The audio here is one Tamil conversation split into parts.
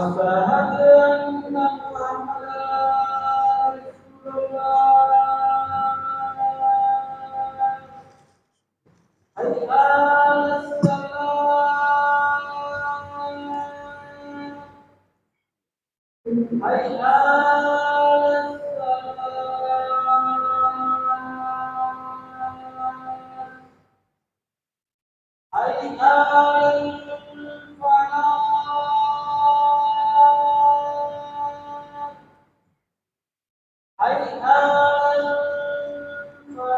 أشهد أن محمدا رسول الله. حي على الصلاة. حي على الصلاة. حي على الفلاح. حي على الفلاح.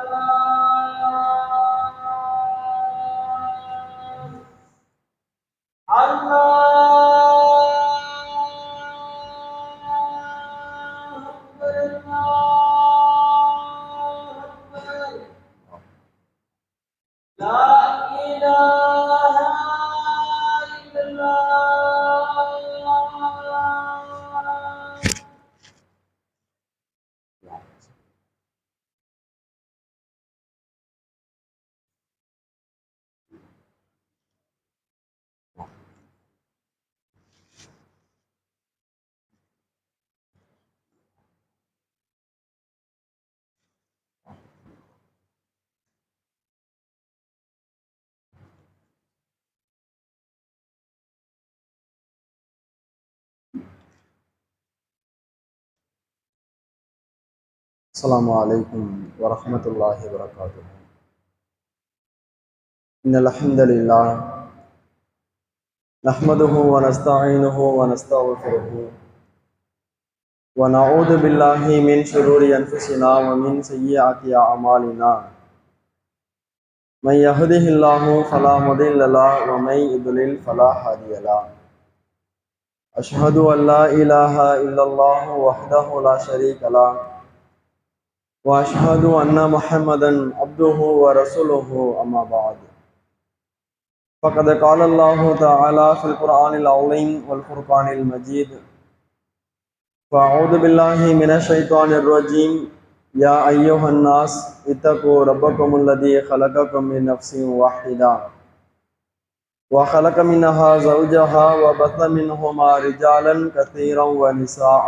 الله أكبر. الله أكبر. لا إله إلا الله. السلام عليكم ورحمة الله وبركاته. إن الحمد لله نحمده ونستعينه ونستغفره ونعوذ بالله من شرور أنفسنا ومن سيئات أعمالنا. من يهده الله فلا مضل له ومن يضلل فلا هادي له. أشهد أن لا إله إلا الله وحده لا شريك له وأشهد أن محمدا عبده ورسوله أما بعد. فقد قال الله تعالى في القرآن العظيم والفرقان المجيد: فأعوذ بالله من الشيطان الرجيم. يا أيها الناس اتقوا ربكم الذي خلقكم من نفس واحدة وخلق منها زوجها وبث منهما رجالا كثيرا ونساء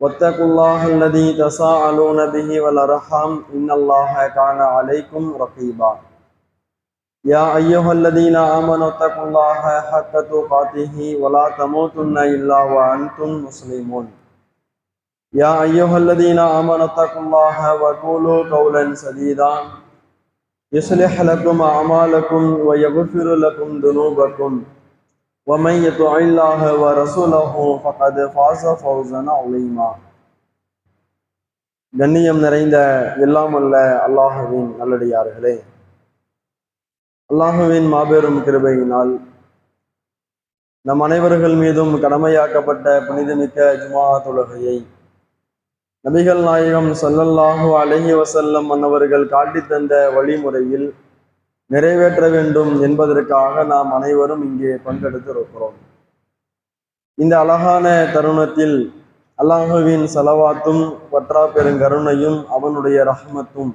واتقوا الله الذي تساءلون به والأرحام إن الله كان عليكم رقيبا. يا أيها الذين آمنوا اتقوا الله حق تقاته ولا تموتن إلا وأنتم مسلمون. يا أيها الذين آمنوا اتقوا الله وقولوا قولا سديدا يصلح لكم أعمالكم ويغفر لكم ذنوبكم ومن يطع الله ورسوله فقد فاز فوزا عظيما. கண்ணியம் நிறைந்த எல்லாம் அல்ல அல்லாஹ்வின் நல்லடியார்களே, அல்லாஹுவின் மாபெரும் கிருபையினால் நம் அனைவர்கள் மீதும் கடமையாக்கப்பட்ட புனிதமிக்க ஜுமா தொழுகையை நபிகள் நாயகம் ஸல்லல்லாஹு அலைஹி வஸல்லம் அன்னவர்கள் காட்டி தந்த வழிமுறையில் நிறைவேற்ற வேண்டும் என்பதற்காக நாம் அனைவரும் இங்கே பங்கெடுத்திருக்கிறோம். இந்த அழகான தருணத்தில் அல்லாஹுவின் ஸலவாத்தும் வற்றா பெருங்கருணையும் அவனுடைய ரஹ்மத்தும்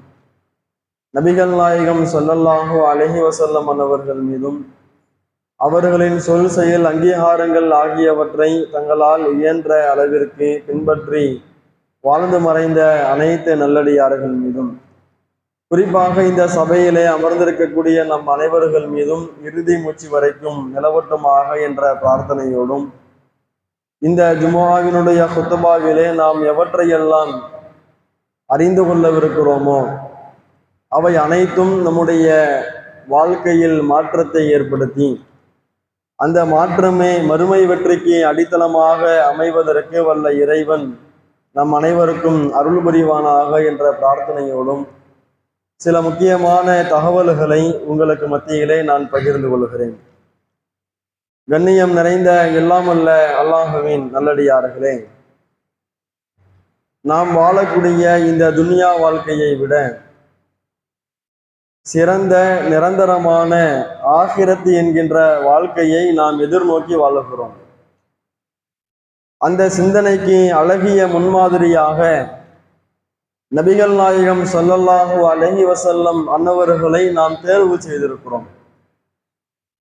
நபிகள் நாயகம் ஸல்லல்லாஹு அலைஹி வஸல்லம் அன்னவர்கள் மீதும் அவர்களின் சொல் செயல் அங்கீகாரங்கள் ஆகியவற்றை தங்களால் இயன்ற அளவிற்கு பின்பற்றி வாழ்ந்து மறைந்த அனைத்து நல்லடியார்கள் மீதும், குறிப்பாக இந்த சபையிலே அமர்ந்திருக்கக்கூடிய நம் அனைவர்கள் மீதும் இறுதி மூச்சு வரைக்கும் நிலவட்டுமாக என்ற பிரார்த்தனையோடும், இந்த ஜுமுஆவினுடைய குத்துபாவிலே நாம் எவற்றையெல்லாம் அறிந்து கொள்ளவிருக்கிறோமோ அவை அனைத்தும் நம்முடைய வாழ்க்கையில் மாற்றத்தை ஏற்படுத்தி அந்த மாற்றமே மறுமை வெற்றிக்கு அடித்தளமாக அமைவதற்கு வல்ல இறைவன் நம் அனைவருக்கும் அருள் புரிவானாக என்ற பிரார்த்தனையோடும் சில முக்கியமான தகவல்களை உங்களுக்கு மத்தியிலே நான் பகிர்ந்து கொள்கிறேன். கண்ணியம் நிறைந்த எல்லாம் அல்ல அல்லாஹுவின் நல்லடியார்களே, நாம் வாழக்கூடிய இந்த துன்யா வாழ்க்கையை விட சிறந்த நிரந்தரமான ஆகிரத்து என்கின்ற வாழ்க்கையை நாம் எதிர்நோக்கி வாழுகிறோம். அந்த சிந்தனைக்கு அழகிய முன்மாதிரியாக நபிகள் நாயகம் ஸல்லல்லாஹு அலைஹி வஸல்லம் அன்னவர்களை நாம் தேர்வு செய்திருக்கிறோம்.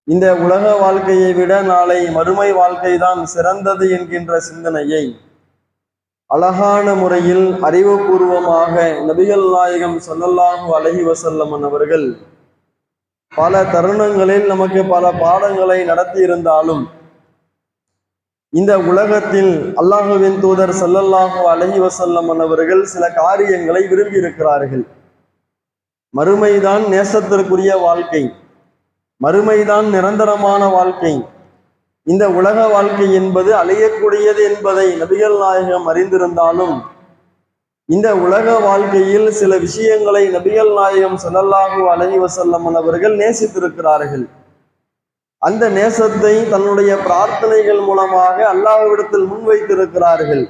இந்த உலக வாழ்க்கையை விட நாளை மறுமை வாழ்க்கைதான் சிறந்தது என்கின்ற சிந்தனையை அழகான முறையில் அறிவுபூர்வமாக நபிகள் நாயகம் ஸல்லல்லாஹு அலைஹி வஸல்லம் அவர்கள் பல தருணங்களில் நமக்கு பல பாடங்களை நடத்தி இருந்தாலும் இந்த உலகத்தில் அல்லாஹுவின் தூதர் ஸல்லல்லாஹு அலைஹி வஸல்லம் அவர்கள் சில காரியங்களை விரும்பி இருக்கிறார்கள். மறுமைதான் நேசத்திற்குரிய வாழ்க்கை, மறுமைதான் நிரந்தரமான வாழ்க்கை. இந்த உலக வாழ்க்கை என்பது அழியக்கூடியது என்பதை நபிகள் நாயகம் அறிந்திருந்தாலும் இந்த உலக வாழ்க்கையில் சில விஷயங்களை நபிகள் நாயகம் ஸல்லல்லாஹு அலைஹி வஸல்லம் அவர்கள் நேசித்திருக்கிறார்கள். அந்த நேசத்தை தன்னுடைய பிரார்த்தனைகள் மூலமாக அல்லாஹ்விடத்தில் முன்வைத்திருக்கிறார்கள்.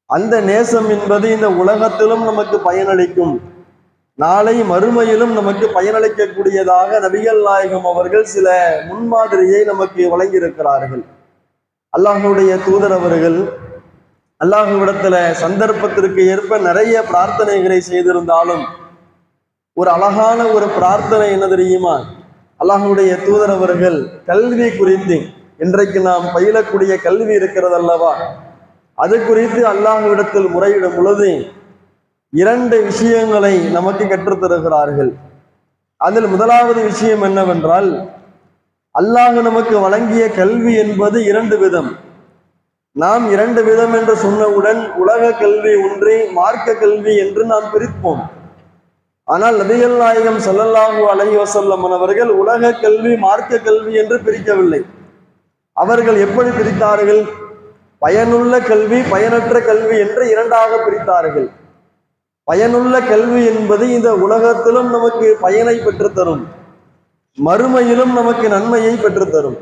அந்த நேசம் என்பது இந்த உலகத்திலும் நமக்கு பயனளிக்கும், நாளை மறுமையிலும் நமக்கு பயனளிக்கக்கூடியதாக நபிகள் நாயகம் அவர்கள் சில முன்மாதிரியை நமக்கு வழங்கியிருக்கிறார்கள். அல்லாஹ்வுடைய தூதர் அவர்கள் அல்லாஹ்விடத்துல சந்தர்ப்பத்திற்கு ஏற்ப நிறைய பிரார்த்தனைகளை செய்திருந்தாலும் ஒரு அழகான ஒரு பிரார்த்தனை என்ன தெரியுமா? அல்லாஹ்வுடைய தூதர் அவர்கள் கல்வி குறித்து, இன்றைக்கு நாம் பயிலக்கூடிய கல்வி இருக்கிறது அல்லவா, அது குறித்து அல்லாஹ்விடத்தில் முறையிடும் பொழுது 2 விஷயங்களை நமக்கு கற்றுத்தருகிறார்கள். அதில் முதலாவது விஷயம் என்னவென்றால், அல்லாஹ் நமக்கு வழங்கிய கல்வி என்பது 2 விதம். நாம் 2 விதம் என்று சொன்னவுடன் உலக கல்வி ஒன்று, மார்க்க கல்வி என்று நாம் பிரிப்போம். ஆனால் நபிகள் நாயகம் ஸல்லல்லாஹு அலைஹி வஸல்லம் அவர்கள் உலக கல்வி மார்க்க கல்வி என்று பிரிக்கவில்லை. அவர்கள் எப்படி பிரித்தார்கள்? பயனுள்ள கல்வி, பயனற்ற கல்வி என்று 2ஆக பிரித்தார்கள். பயனுள்ள கல்வி என்பது இந்த உலகத்திலும் நமக்கு பயனை பெற்றுத்தரும், மறுமையிலும் நமக்கு நன்மையை பெற்றுத்தரும்.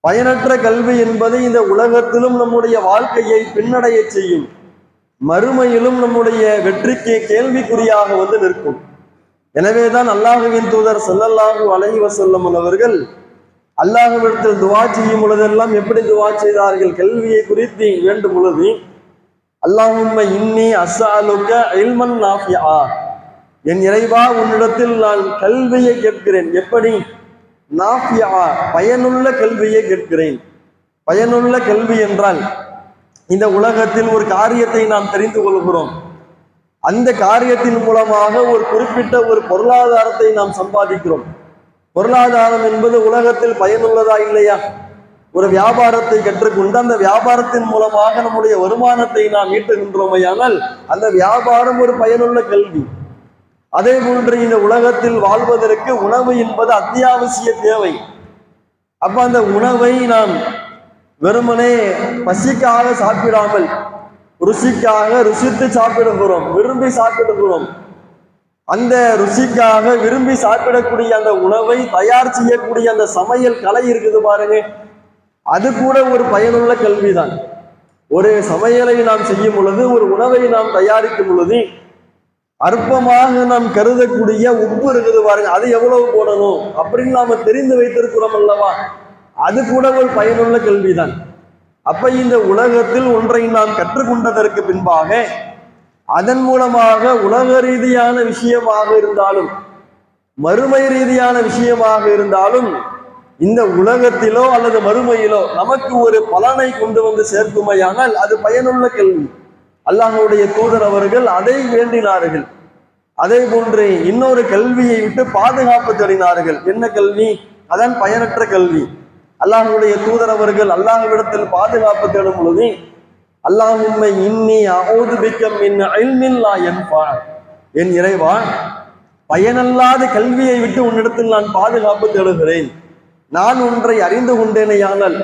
பயனற்ற கல்வி என்பது இந்த உலகத்திலும் நம்முடைய வாழ்க்கையை பின்னடைய செய்யும், மறுமையிலும் நம்முடைய வெற்றிக்கு கேள்விக்குறியாக வந்து நிற்கும். எனவேதான் அல்லாஹுவின் தூதர் ஸல்லல்லாஹு அலைஹி வஸல்லம் அவர்கள் அல்லாஹ்விடத்தில் துஆ செய்யும் பொழுதெல்லாம் எப்படி துஆ செய்தார்கள்? கல்வியை குறித்து வேண்டும் பொழுது, அல்லாஹும்ம இன்னி அஸ்அலுக இல்மன் நாஃபிஆ, என் இறைவா உன்னிடத்தில் நான் கல்வியை கேட்கிறேன். எப்படி? நாஃபிஆ, பயனுள்ள கல்வியை கேட்கிறேன். பயனுள்ள கல்வி என்றால், இந்த உலகத்தில் ஒரு காரியத்தை நாம் தெரிந்து கொள்கிறோம், அந்த காரியத்தின் மூலமாக ஒரு குறிப்பிட்ட ஒரு பொருளாதாரத்தை நாம் சம்பாதிக்கிறோம். பொருளாதாரம் என்பது உலகத்தில் பயனுள்ளதா இல்லையா? ஒரு வியாபாரத்தை கற்றுக்கொண்டு அந்த வியாபாரத்தின் மூலமாக நம்முடைய வருமானத்தை நாம் ஈட்டுகின்றோமையானால் அந்த வியாபாரம் ஒரு பயனுள்ள கல்வி. அதே போன்று இந்த உலகத்தில் வாழ்வதற்கு உணவு என்பது அத்தியாவசிய தேவை. அப்ப அந்த உணவை நாம் வெறுமனே பசிக்காக சாப்பிடாமல் ருசிக்காக ருசித்து சாப்பிடுகிறோம், விரும்பி சாப்பிடுகிறோம். அந்த ருசிக்காக விரும்பி சாப்பிடக்கூடிய அந்த உணவை தயார் செய்யக்கூடிய அந்த சமையல் கலை இருக்குது பாருங்க, அது கூட ஒரு பயனுள்ள கல்விதான். ஒரு சமையலை நாம் செய்யும் பொழுது, ஒரு உணவை நாம் தயாரிக்கும் பொழுது அற்பமாக நாம் கருதக்கூடிய உப்பு இருக்குது பாருங்க, அது எவ்வளவு போடணும் அப்படின்னு நாம தெரிந்து வைத்திருக்கிறோம் அல்லவா, அது கூட ஒரு பயனுள்ள கல்விதான். அப்ப இந்த உலகத்தில் ஒன்றை நாம் கற்றுக்கொண்டதற்கு பின்பாக அதன் மூலமாக உலக ரீதியான விஷயமாக இருந்தாலும் மறுமை ரீதியான விஷயமாக இருந்தாலும் இந்த உலகத்திலோ அல்லது மறுமையிலோ நமக்கு ஒரு பலனை கொண்டு வந்து சேர்க்குமையானால் அது பயனுள்ள கல்வி. அல்லாஹ்வுடைய தூதர் அவர்கள் அதை வேண்டினார்கள். அதே போன்று இன்னொரு கல்வியை விட்டு பாதுகாப்பு தேடினார்கள். என்ன கல்வி? அதான் பயனற்ற கல்வி. அல்லாஹ்வுடைய தூதர் அவர்கள் அல்லாஹ்விடத்தில் பாதுகாப்பு தேடும் பொழுது, அல்லாஹும்ம இன்னி அஊது பிக்க மின் இல்மின் லா யன்ஃபா, என் இறைவா பயனல்லாத கல்வியை விட்டு உன்னிடத்தில் நான் பாதுகாப்பு தேடுகிறேன். நான் ஒன்றை அறிந்து கொண்டேனேயானால்,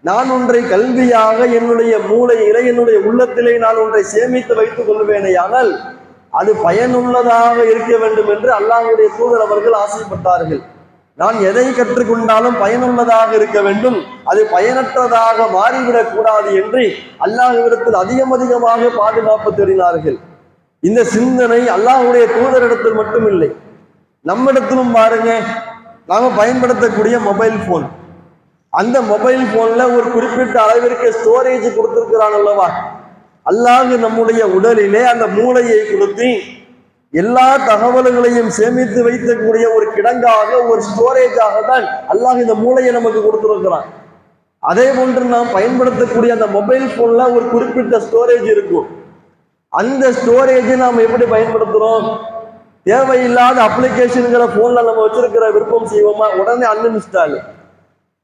நான் ஒன்றை கல்வியாக என்னுடைய மூளையிலே என்னுடைய உள்ளத்திலே நான் ஒன்றை சேமித்து வைத்துக் கொள்வேனேயானால் அது பயனுள்ளதாக இருக்க வேண்டும் என்று அல்லாஹ்வுடைய தூதர் அவர்கள் ஆசைப்பட்டார்கள். நான் எதை கற்றுக்கொண்டாலும் பயனுள்ளதாக இருக்க வேண்டும், அது பயனற்றதாக மாறிவிடக் கூடாது என்று அல்லாஹ்விடத்தில் அதிகமாக பாதுகாப்பு தேடினார்கள். இந்த சிந்தனை அல்லாஹ்வுடைய தூதரிடத்தில் மட்டும் இல்லை, நம்மிடத்திலும் பாருங்க. நாம பயன்படுத்தக்கூடிய மொபைல் போன், அந்த மொபைல் போன்ல ஒரு குறிப்பிட்ட அளவிற்கு ஸ்டோரேஜ் கொடுத்திருக்கிறான் அல்லவா. அல்லாஹ் நம்முடைய உடலிலே அந்த மூளையை கொடுத்து எல்லா தகவல்களையும் சேமித்து வைக்கக்கூடிய ஒரு கிடங்காக, ஒரு ஸ்டோரேஜாக தான் அல்லாஹ் இந்த மூளையை நமக்கு கொடுத்திருக்கிறான். அதே போன்று நாம் பயன்படுத்தக்கூடிய அந்த மொபைல் போன்ல ஒரு குறிப்பிட்ட ஸ்டோரேஜ் இருக்கும். அந்த ஸ்டோரேஜை நாம் எப்படி பயன்படுத்துறோம்? தேவையில்லாத அப்ளிகேஷன்கிற போன்ல நம்ம வச்சிருக்கிற விருப்பம் செய்வோமா? உடனே அன்இன்ஸ்டால்.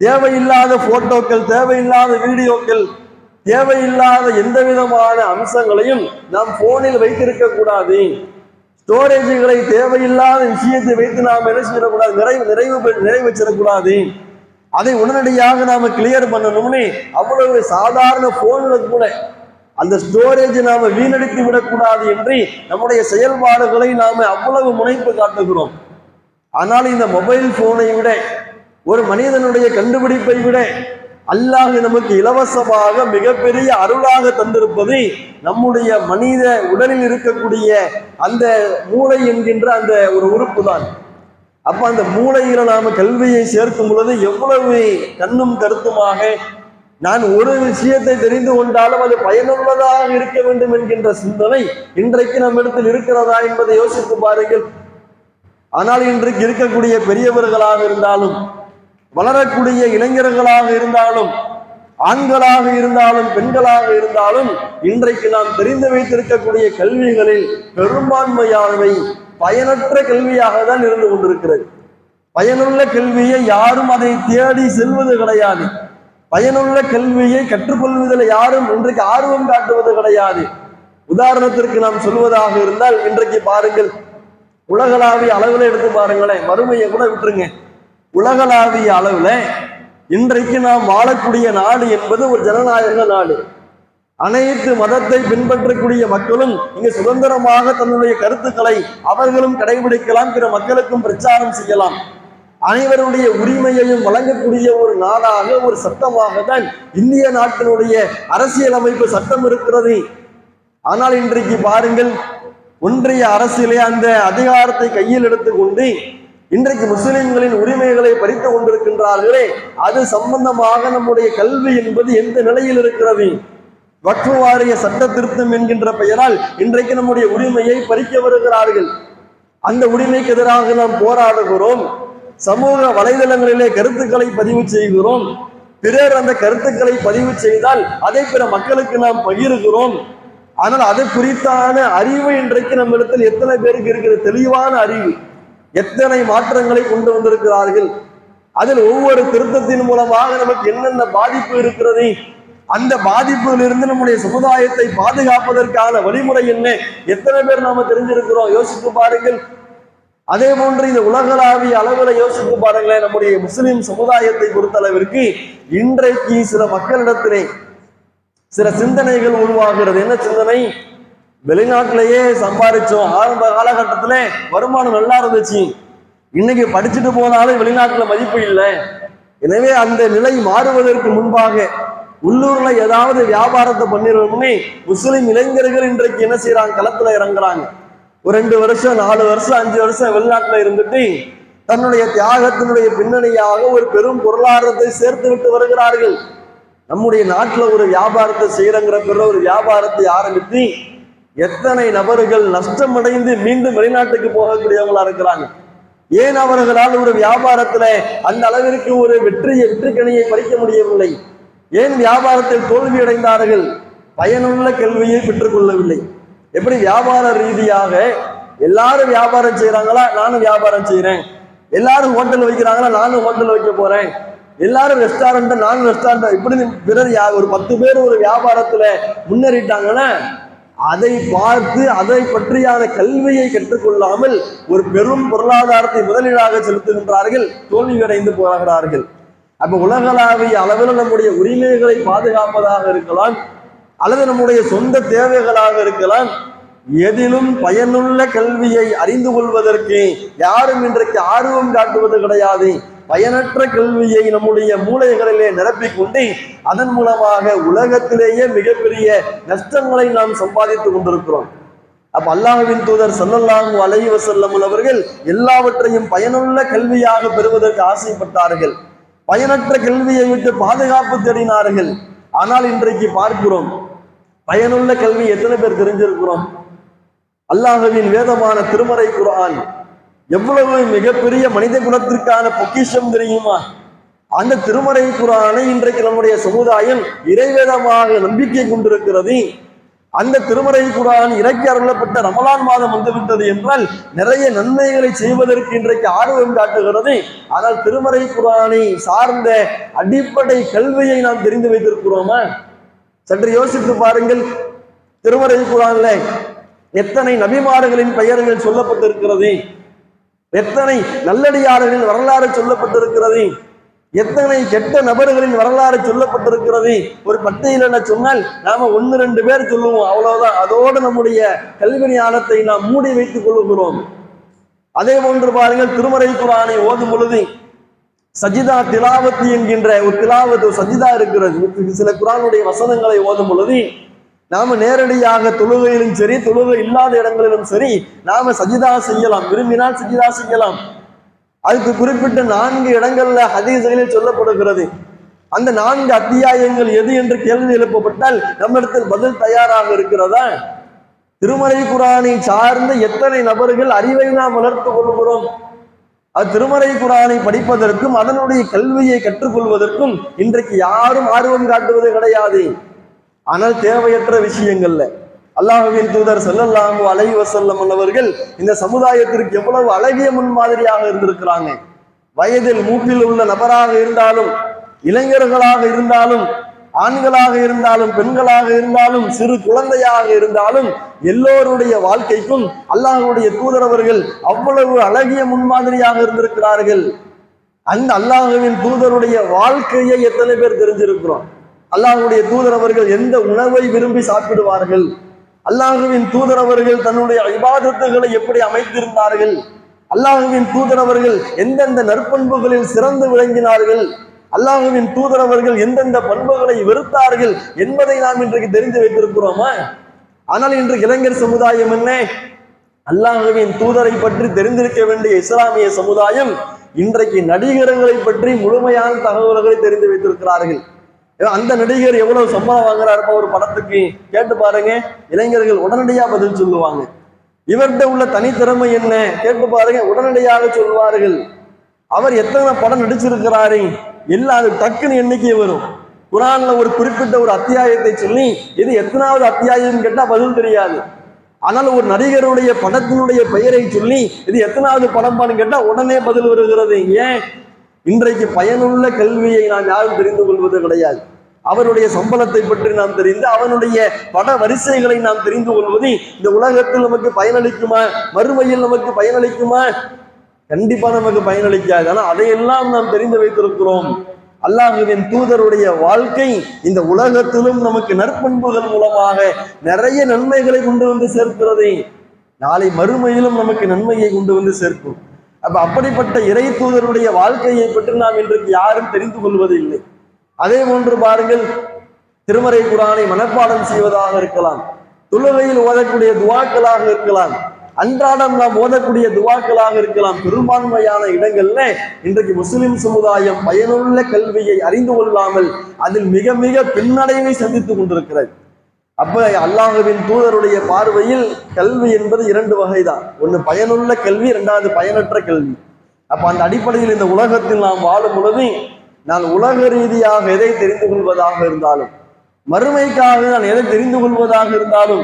தேவையில்லாத போட்டோக்கள், தேவையில்லாத வீடியோக்கள், தேவையில்லாத எந்த விதமான அம்சங்களையும் நாம் போனில் வைத்திருக்க கூடாது. ஸ்டோரேஜுகளை தேவையில்லாத விஷயத்தை வைத்து நாம் என்ன செய்யக்கூடாது? நிறைவேற்றக்கூடாது. அதை உடனடியாக நாம கிளியர் பண்ணணும்னு அவ்வளவு சாதாரண போன்ல கூட அந்த ஸ்டோரேஜ் நாம வீணடித்து விடக்கூடாது என்று நம்முடைய செயல்பாடுகளை நாம அவ்வளவு முனைப்பு காட்டுகிறோம். ஆனால் இந்த மொபைல் போனை விட, ஒரு மனிதனுடைய கண்டுபிடிப்பை விட அல்லாஹ் நமக்கு இலவசமாக மிகப்பெரிய அருளாக தந்திருப்பது நம்முடைய மனித உடலில் இருக்கக்கூடிய அந்த மூளை என்கின்ற அந்த ஒரு உறுப்பு தான். அப்ப அந்த மூளையில நாம கல்வியை சேர்க்கும் பொழுது எவ்வளவு கண்ணும் கருத்துமாக, நான் ஒரு விஷயத்தை தெரிந்து கொண்டாலும் அது பயனுள்ளதாக இருக்க வேண்டும் என்கின்ற சிந்தனை இன்றைக்கு நம்மிடத்தில் இருக்கிறதா என்பதை யோசித்து பாருங்கள். ஆனால் இன்றைக்கு இருக்கக்கூடிய பெரியவர்களாக இருந்தாலும், வளரக்கூடிய இளைஞர்களாக இருந்தாலும், ஆண்களாக இருந்தாலும், பெண்களாக இருந்தாலும், இன்றைக்கு நாம் தெரிந்து வைத்திருக்கக்கூடிய கல்விகளில் பெரும்பான்மையானவை பயனற்ற கல்வியாக தான் இருந்து கொண்டிருக்கிறது. பயனுள்ள கல்வியை யாரும் அதை தேடி செல்வது கிடையாது. பயனுள்ள கல்வியை கற்றுக்கொள்வதில் யாரும் இன்றைக்கு ஆர்வம் காட்டுவது கிடையாது. உதாரணத்திற்கு நாம் சொல்வதாக இருந்தால், இன்றைக்கு பாருங்கள், உலகளாவிய அளவில் எடுத்து பாருங்களேன், வறுமையை கூட விட்டுருங்க. உலகளாவிய அளவுல இன்றைக்கு நாம் வாழக்கூடிய நாடு என்பது ஒரு ஜனநாயக நாடு. அனைத்து மதத்தை பின்பற்றக்கூடிய மக்களும் இங்கு சுதந்திரமாக தன்னுடைய கருத்துக்களை அவர்களும் கடைபிடிக்கலாம், பிற மக்களுக்கும் பிரச்சாரம் செய்யலாம். அனைவருடைய உரிமையையும் வழங்கக்கூடிய ஒரு நாடாக, ஒரு சட்டமாக தான் இந்திய நாட்டினுடைய அரசியலமைப்பு சட்டம் இருக்கிறது. ஆனால் இன்றைக்கு பாருங்கள், ஒன்றிய அரசியலே அந்த அதிகாரத்தை கையில் எடுத்துக்கொண்டு இன்றைக்கு முஸ்லிம்களின் உரிமைகளை பறித்து கொண்டிருக்கின்றார்களே, அது சம்பந்தமாக நம்முடைய கல்வி என்பது எந்த நிலையில் இருக்கிறது? வக்ஃபு வாரிய சட்ட திருத்தம் என்கின்ற பெயரால் இன்றைக்கு நம்முடைய உரிமையை பறிக்க வருகிறார்கள். அந்த உரிமைக்கு எதிராக நாம் போராடுகிறோம். சமூக வலைதளங்களிலே கருத்துக்களை பதிவு செய்கிறோம். பிறர் அந்த கருத்துக்களை பதிவு செய்தால் அதை பிற மக்களுக்கு நாம் பகிர்கிறோம். ஆனால் அது குறித்தான அறிவு இன்றைக்கு நம்மிடத்தில் எத்தனை பேருக்கு இருக்கிற தெளிவான அறிவு? எத்தனை மாற்றங்களை கொண்டு வந்திருக்கிறார்கள்? அதில் ஒவ்வொரு திருத்தத்தின் மூலமாக நமக்கு என்னென்ன பாதிப்பு இருக்கிறது, அந்த பாதிப்பிலிருந்து நம்முடைய சமுதாயத்தை பாதுகாப்பதற்கான வழிமுறை என்ன, எத்தனை பேர் நாம தெரிஞ்சிருக்கிறோம்? யோசித்து பாருங்கள். அதே போன்று இந்த உலகளாவிய அளவில் யோசித்து பாருங்களேன், நம்முடைய முஸ்லிம் சமுதாயத்தை பொறுத்தளவிற்கு இன்றைக்கு சில மக்களிடத்திலே சில சிந்தனைகள் உருவாகிறது. என்ன சிந்தனை? வெளிநாட்டிலேயே சம்பாதிச்சோம், ஆரம்ப காலகட்டத்துல வருமானம் நல்லா இருந்துச்சு, இன்னைக்கு படிச்சுட்டு போனாலும் வெளிநாட்டுல மதிப்பு இல்லை. எனவே அந்த நிலை மாறுவதற்கு முன்பாக உள்ளூர்ல ஏதாவது வியாபாரத்தை பண்ணிடணும்னு முஸ்லிம் இளைஞர்கள் இன்றைக்கு என்ன செய்யறாங்க? களத்துல இறங்குறாங்க. ஒரு 2 வருஷம் 4 வருஷம் 5 வருஷம் வெளிநாட்டுல இருந்துட்டு தன்னுடைய தியாகத்தினுடைய பின்னணியாக ஒரு பெரும் பொருளாதாரத்தை சேர்த்து விட்டு வருகிறார்கள். நம்முடைய நாட்டுல ஒரு வியாபாரத்தை செய்யறங்கிற பிற ஒரு வியாபாரத்தை ஆரம்பித்து எத்தனை நபர்கள் நஷ்டமடைந்து மீண்டும் வெளிநாட்டுக்கு போகக்கூடியவங்களா இருக்கிறாங்க. ஏன் அவர்களால் ஒரு வியாபாரத்துல அந்த அளவிற்கு ஒரு வெற்றிக்கனியை பறிக்க முடியவில்லை? ஏன் வியாபாரத்தில் தோல்வி அடைந்தார்கள்? பயனுள்ள கல்வியை பெற்றுக் கொள்ளவில்லை. எப்படி வியாபார ரீதியாக எல்லாரும் வியாபாரம் செய்யறாங்களா, நானும் வியாபாரம் செய்யறேன். எல்லாரும் ஹோட்டல் வைக்கிறாங்களா, நானும் ஹோட்டல் வைக்க போறேன். எல்லாரும் ரெஸ்டாரண்ட், நானும் ரெஸ்டாரண்ட். இப்படி பிறர் ஒரு 10 பேர் ஒரு வியாபாரத்துல முன்னேறிட்டாங்கன்னா அதை பார்த்து அதை பற்றியான கல்வியை கற்றுக்கொள்ளாமல் ஒரு பெரும் பொருளாதாரத்தை முதலீடாக செலுத்துகின்றார்கள், தோல்வியடைந்து போகிறார்கள். அப்ப உலகளாவிய அளவில் நம்முடைய உரிமைகளை பாதுகாப்பதாக இருக்கலாம், அல்லது நம்முடைய சொந்த தேவைகளாக இருக்கலாம், எதிலும் பயனுள்ள கல்வியை அறிந்து கொள்வதற்கு யாரும் இன்றைக்கு ஆர்வம் காட்டுவது கிடையாது. பயனற்ற கல்வியை நம்முடைய மூளைகளிலே நிரப்பிக் கொண்டு அதன் மூலமாக உலகத்திலேயே மிகப்பெரிய நஷ்டங்களை நாம் சம்பாதித்துக் கொண்டிருக்கிறோம். அப்ப அல்லாஹ்வின் தூதர் ஸல்லல்லாஹு அலைஹி வஸல்லம் அவர்கள் எல்லாவற்றையும் பயனுள்ள கல்வியாக பெறுவதற்கு ஆசைப்பட்டார்கள். பயனற்ற கல்வியை விட்டு பாதுகாப்பு தேடினார்கள். ஆனால் இன்றைக்கு பார்க்கிறோம், பயனுள்ள கல்வி எத்தனை பேர் தெரிஞ்சிருக்கிறோம்? அல்லாஹ்வின் வேதமான திருமறை குர்ஆன் எவ்வளவு மிகப்பெரிய மனித குலத்திற்கான பொக்கிஷம் தெரியுமா? அந்த திருமறை குர்ஆனை இன்றைக்கு நம்முடைய சமுதாயம் இறைவேதமாக நம்பிக்கை கொண்டிருக்கிறது. அந்த திருமறை குர்ஆன் இறக்கி அருளப்பட்ட ரமலான் மாதம் வந்துவிட்டது என்றால் நிறைய நன்மைகளை செய்வதற்கு இன்றைக்கு ஆர்வம் காட்டுகிறது. ஆனால் திருமறை குர்ஆனை சார்ந்த அடிப்படை கல்வியை நாம் தெரிந்து வைத்திருக்கிறோமா? சற்று யோசித்து பாருங்கள். திருமறை குர்ஆன்ல எத்தனை நபிமார்களின் பெயர்கள் சொல்லப்பட்டிருக்கிறது, எத்தனை நல்லடியார்களின் வரலாறு சொல்லப்பட்டிருக்கிறது, எத்தனை கெட்ட நபர்களின் வரலாறு சொல்லப்பட்டிருக்கிறது. ஒரு பட்டியல சொன்னால் நாம 1-2 பேர் சொல்லுவோம், அவ்வளவுதான். அதோடு நம்முடைய கல்வி ஞானத்தை நாம் மூடி வைத்துக் கொள்கிறோம். அதே போன்று பாருங்கள், திருமறை குர்ஆனை ஓதும் பொழுது சஜிதா திலாவத்து என்கின்ற ஒரு திலாவத்து சஜிதா இருக்கிறது. சில குர்ஆனுடைய வசனங்களை ஓதும் பொழுது நாம நேரடியாக தொழுகையிலும் சரி, தொழுகை இல்லாத இடங்களிலும் சரி நாம சஜிதா செய்யலாம், விரும்பினால் சஜிதா செய்யலாம். அதுக்கு குறிப்பிட்ட 4 இடங்கள்ல ஹதீஸ்களில் சொல்லப்படுகிறது. அந்த 4 அத்தியாயங்கள் எது என்று கேள்வி எழுப்பப்பட்டால் நம்மிடத்தில் பதில் தயாராக இருக்கிறதா? திருமறை குர்ஆனை சார்ந்த எத்தனை நபர்கள் அறிவை நாம் வளர்த்து கொள்கிறோம். அது திருமறை குர்ஆனை படிப்பதற்கும் அதனுடைய கல்வியை கற்றுக்கொள்வதற்கும் இன்றைக்கு யாரும் ஆர்வம் காட்டுவது கிடையாது. ஆனால் தேவையற்ற விஷயங்கள்ல அல்லாஹ்வின் தூதர் ஸல்லல்லாஹு அலைஹி வஸல்லம் அவர்கள் இந்த சமுதாயத்திற்கு எவ்வளவு அழகிய முன்மாதிரியாக இருந்திருக்கிறாங்க. வயதில் மூப்பில் உள்ள நபராக இருந்தாலும், இளைஞர்களாக இருந்தாலும், ஆண்களாக இருந்தாலும், பெண்களாக இருந்தாலும், சிறு குழந்தையாக இருந்தாலும் எல்லோருடைய வாழ்க்கைக்கும் அல்லாஹ்வுடைய தூதர் அவர்கள் அவ்வளவு அழகிய முன்மாதிரியாக இருந்திருக்கிறார்கள். அந்த அல்லாஹ்வின் தூதருடைய வாழ்க்கையை எத்தனை பேர் தெரிஞ்சிருக்கிறோம்? அல்லாஹ்வுடைய தூதர் அவர்கள் எந்த உணவை விரும்பி சாப்பிடுவார்கள், அல்லாஹ்வின் தூதர் அவர்கள் தன்னுடைய இபாதத்துகளை எப்படி அமைத்திருந்தார்கள், அல்லாஹ்வின் தூதர் அவர்கள் எந்தெந்த நற்பண்புகளில் சிறந்து விளங்கினார்கள், அல்லாஹ்வின் தூதர் அவர்கள் எந்தெந்த பண்புகளை வெறுத்தார்கள் என்பதை நாம் இன்றைக்கு தெரிந்து வைத்திருக்கிறோமா? ஆனால் இன்று இளைஞர் சமுதாயம் என்ன? அல்லாஹ்வின் தூதரை பற்றி தெரிந்திருக்க வேண்டிய இஸ்லாமிய சமுதாயம் இன்றைக்கு நடிகர்களை பற்றி முழுமையான தகவல்களை தெரிந்து வைத்திருக்கிறார்கள். அந்த நடிகர் எவ்வளவு சம்பளம் வாங்குறாருப்பா ஒரு படத்துக்கு கேட்டு பாருங்க, இளைஞர்கள் உடனடியாக பதில் சொல்லுவாங்க. இவர்கிட்ட உள்ள தனித்திறமை என்ன கேட்டு பாருங்க, உடனடியாக சொல்வார்கள். அவர் எத்தனை படம் நடிச்சிருக்கிறாரு எல்லாம் அது டக்குன்னு எண்ணிக்கை வரும். குர்ஆன்ல ஒரு குறிப்பிட்ட ஒரு அத்தியாயத்தை சொல்லி இது எத்தனாவது அத்தியாயம் கேட்டா பதில் தெரியாது. ஆனால் ஒரு நடிகருடைய படத்தினுடைய பெயரை சொல்லி இது எத்தனாவது படம்பான்னு கேட்டா உடனே பதில் வருகிறது. ஏன்? இன்றைக்கு பயனுள்ள கல்வியை நாம் யாரும் தெரிந்து கொள்வது கிடையாது. அவருடைய சம்பளத்தை பற்றி நாம் தெரிந்து அவனுடைய பட வரிசைகளை நாம் தெரிந்து கொள்வது இந்த உலகத்தில் நமக்கு பயனளிக்குமா, மறுமையில் நமக்கு பயனளிக்குமா? கண்டிப்பா நமக்கு பயனளிக்காது. ஆனால் அதையெல்லாம் நாம் தெரிந்து வைத்திருக்கிறோம். அல்லாஹ்வின் தூதருடைய வாழ்க்கை இந்த உலகத்திலும் நமக்கு நற்பண்புகள் மூலமாக நிறைய நன்மைகளை கொண்டு வந்து சேர்க்கிறது. நாளை மறுமையிலும் நமக்கு நன்மையை கொண்டு வந்து சேர்க்கும். அப்படிப்பட்ட இறை தூதருடைய வாழ்க்கையை பற்றி நாம் இன்றைக்கு யாரும் தெரிந்து கொள்வது இல்லை. அதே போன்று பாருங்கள், திருமறை குர்ஆனை மனப்பாடம் செய்வதாக இருக்கலாம், தொழுகையில் ஓதக்கூடிய துவாக்களாக இருக்கலாம், அன்றாடம் நாம் ஓதக்கூடிய துவாக்களாக இருக்கலாம். பெரும்பான்மையான இடங்கள்ல இன்றைக்கு முஸ்லிம் சமுதாயம் பயனுள்ள கல்வியை அறிந்து கொள்ளாமல் அதில் மிக மிக பின்னடைவை சந்தித்துக் கொண்டிருக்கிறது. அப்ப அல்லாஹ்வின் தூதருடைய பார்வையில் கல்வி என்பது 2 வகைதான். ஒன்று பயனுள்ள கல்வி, 2வது பயனற்ற கல்வி. அப்ப அந்த அடிப்படையில் இந்த உலகத்தில் நாம் வாழும் பொழுது நான் உலக ரீதியாக எதை தெரிந்து கொள்வதாக இருந்தாலும், மறுமைக்காக நான் எதை தெரிந்து கொள்வதாக இருந்தாலும்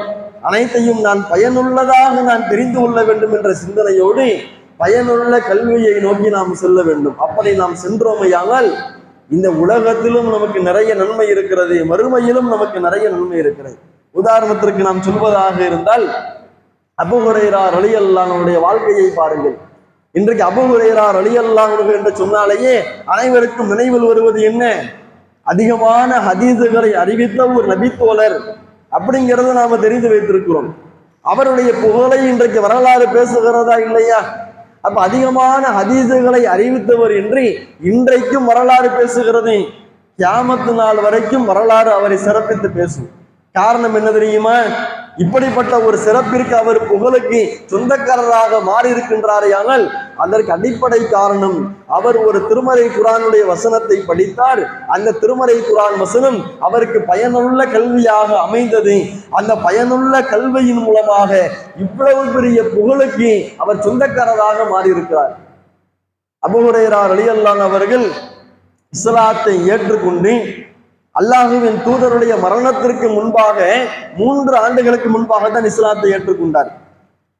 அனைத்தையும் நான் பயனுள்ளதாக நான் தெரிந்து கொள்ள வேண்டும் என்ற சிந்தனையோடு பயனுள்ள கல்வியை நோக்கி நாம் செல்ல வேண்டும். அப்படி நாம் சென்றோமையானால் இந்த உலகத்திலும் நமக்கு நிறைய நன்மை இருக்கிறது, மறுமையிலும் நமக்கு நிறைய நன்மை இருக்கிறது. உதாரணத்திற்கு நாம் சொல்வதாக இருந்தால் அபூ ஹுரைரா ரலியல்லாஹு அன்ஹுடைய வாழ்க்கையை பாருங்கள். இன்றைக்கு அபூ ஹுரைரா ரலியல்லாஹு அன்ஹு என்று சொன்னாலேயே அனைவருக்கும் நினைவில் வருவது என்ன? அதிகமான ஹதீஸுகளை அறிவித்த ஒரு நபித்தோழர் அப்படிங்கிறத நாம தெரிந்து வைத்திருக்கிறோம். அவருடைய புகழை இன்றைக்கு வரலாறு பேசுகிறதா இல்லையா? அப்ப அதிகமான ஹதீஸுகளை அறிவித்தவர் என்று இன்றைக்கும் வரலாறு பேசுகிறது. கியாமத்து நாள் வரைக்கும் வரலாறு அவரை சிறப்பித்து பேசும். காரணம் என்ன தெரியுமா? இப்படிப்பட்ட ஒரு சிறப்பிற்கு அவர் புகழுக்கு சொந்தக்காரராக மாறி இருக்கின்றாரே. ஆனால் அதற்கு அடிப்படை காரணம், அவர் ஒரு திருமறை குர்ஆனுடைய வசனத்தை படித்தார். அந்த திருமறை குர்ஆன் வசனம் அவருக்கு பயனுள்ள கல்வியாக அமைந்தது. அந்த பயனுள்ள கல்வியின் மூலமாக இவ்வளவு பெரிய புகழுக்கு அவர் சொந்தக்காரராக மாறி இருக்கிறார். அபூ ஹுரைரா ரலியல்லாஹு அவர்கள் இஸ்லாத்தை ஏற்றுக்கொண்டு அல்லாஹுவின் தூதருடைய மரணத்திற்கு முன்பாக 3 ஆண்டுகளுக்கு முன்பாக தான் இஸ்லாத்தை ஏற்றுக்கொண்டார்.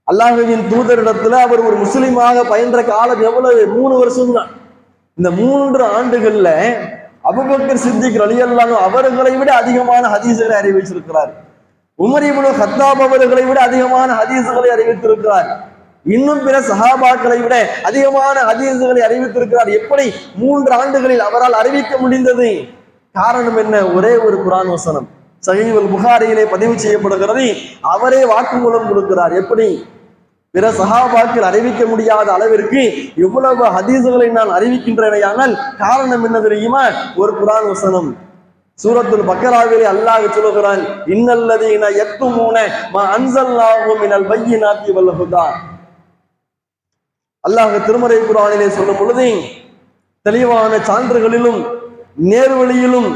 அல்லாஹுவின் தூதரிடத்துல அவர் ஒரு முஸ்லிமாக பயின்ற காலம் எவ்வளவு? 3 வருஷம் தான். இந்த 3 ஆண்டுகள்ல அபூபக்கர் சித்திக் ரலியல்லாஹு அவர்களை விட அதிகமான ஹதீஸ்களை அறிவிச்சிருக்கிறார். உமர் இப்னு கத்தாப் அவர்களை விட அதிகமான ஹதீஸ்களை அறிவித்திருக்கிறார். இன்னும் பிற சஹாபாக்களை விட அதிகமான ஹதீஸ்களை அறிவித்திருக்கிறார். எப்படி 3 ஆண்டுகளில் அவரால் அறிவிக்க முடிந்தது? காரணம் என்ன? ஒரே ஒரு குர்ஆன் வசனம் சஹீஹுல் புகாரியிலே பதிவு செய்யப்படுகிறது. அவரே வாக்குமூலம் கொடுக்கிறார். எப்படி? பிற சஹாபாக்கள் அறிவிக்க முடியாத அளவிற்கு இவ்வளவு ஹதீஸ்களை நான் அறிவிக்கின்றேனால் காரணம் என்ன தெரியுமா? ஒரு குர்ஆன் வசனம். சூரத்துல் பக்கராவிலே அல்லாஹ் சொல்லுகிறான், இன்னல்லதீன யக்துமூன மா அன்ஸல்னாஹு மினல் பய்யினாத்தி வல் ஹுதா. அல்லாஹ் திருமறை குர்ஆனிலே சொல்லும் பொழுது, தெளிவான சான்றுகளிலும் நேர்வழியிலும்,